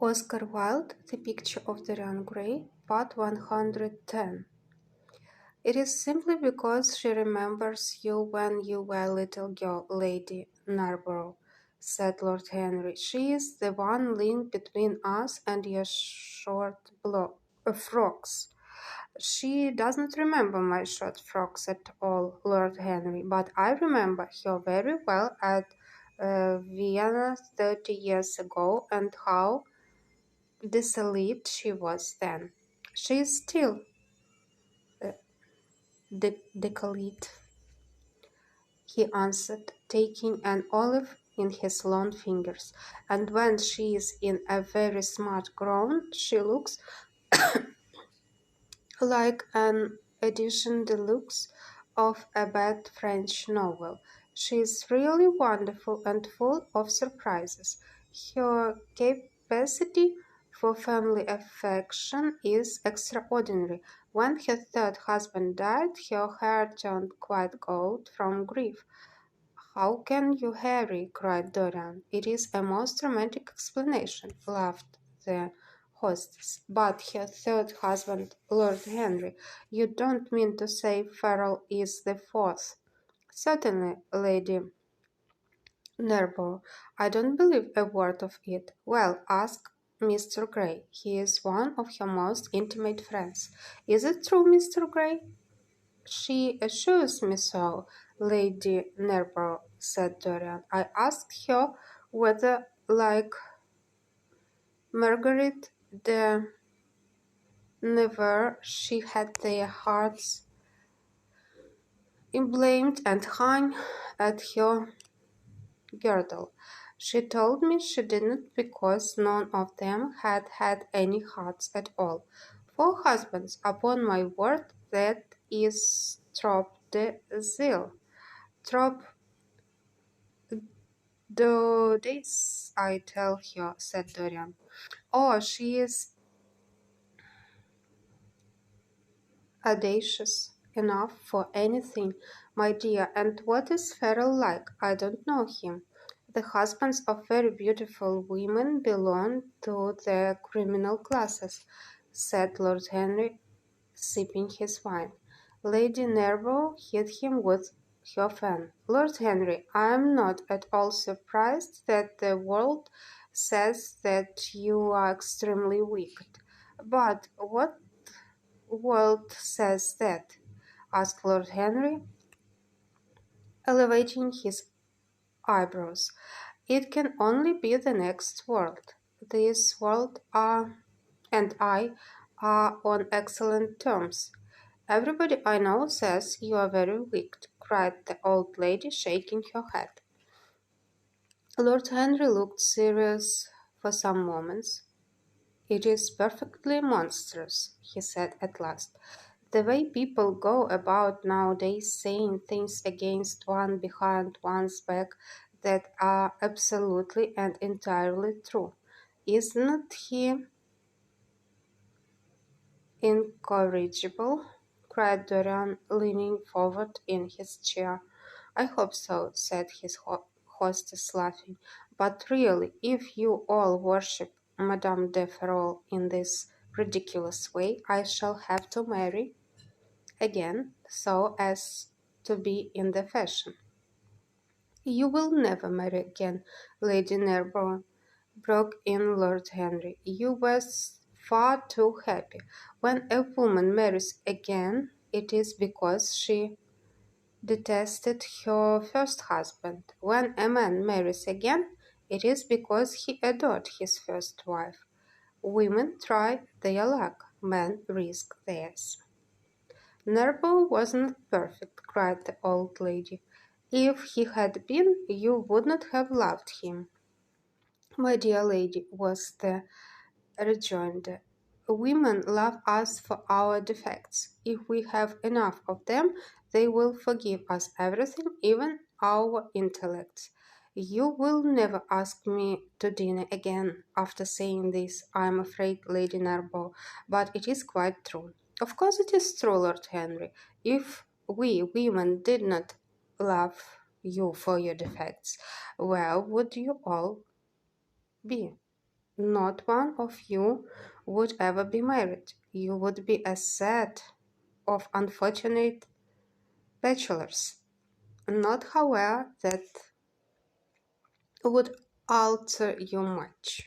Oscar Wilde, The Picture of Dorian Gray, Part 110. It is simply because she remembers you when you were a little girl, Lady Narborough, said Lord Henry. She is the one link between us and your frocks. She doesn't remember my short frocks at all, Lord Henry, but I remember her very well at Vienna 30 years ago and how desolate she was then. She is still uh, desolate, he answered, taking an olive in his long fingers. And when she is in a very smart gown, she looks like an edition deluxe of a bad French novel. She is really wonderful and full of surprises. Her capacity for family affection is extraordinary. When her third husband died, her hair turned quite gold from grief. "How can you, Harry?" cried Dorian. "It is a most romantic explanation," laughed the hostess. "But her third husband, Lord Henry, you don't mean to say Farrell is the fourth?" "Certainly, Lady Narborough. I don't believe a word of it." "Well, ask Mr. Gray. He is one of her most intimate friends." "Is it true, Mr. Gray?" "She assures me so, Lady Narborough," said Dorian. "I asked her whether, like Margaret de Nevers, she had their hearts emblazoned and hung at her girdle. She told me she didn't because none of them had had any hearts at all. 4 husbands, upon my word, that is trop de zèle. Trop d'audace, I tell her," said Dorian. "Oh, she is audacious enough for anything, my dear. And what is Farrell like? I don't know him." "The husbands of very beautiful women belong to the criminal classes," said Lord Henry, sipping his wine. Lady Narborough hit him with her fan. "Lord Henry, I am not at all surprised that the world says that you are extremely wicked. But what world says that?" asked Lord Henry, elevating his eyebrows. "It can only be the next world. This world and I are on excellent terms. Everybody I know says you are very wicked," cried the old lady, shaking her head. Lord Henry looked serious for some moments. "It is perfectly monstrous," he said at last. "The way people go about nowadays saying things against one behind one's back that are absolutely and entirely true. Isn't he incorrigible?" cried Dorian, leaning forward in his chair. "I hope so," said his hostess, laughing. "But really, if you all worship Madame de Ferrol in this ridiculous way, I shall have to marry again, so as to be in the fashion." "You will never marry again, Lady Narborough," broke in Lord Henry. "You were far too happy. When a woman marries again, it is because she detested her first husband. When a man marries again, it is because he adored his first wife. Women try their luck, men risk theirs." "Nerval wasn't perfect," cried the old lady. "If he had been, you would not have loved him." "My dear lady," was the rejoinder, "women love us for our defects. If we have enough of them, they will forgive us everything, even our intellects. You will never ask me to dinner again after saying this, I am afraid, Lady Narborough, but it is quite true." "Of course it is true, Lord Henry. If we women did not love you for your defects, where would you all be?" Not one of you would ever be married. You would be a set of unfortunate bachelors. Not, however, that would alter you much.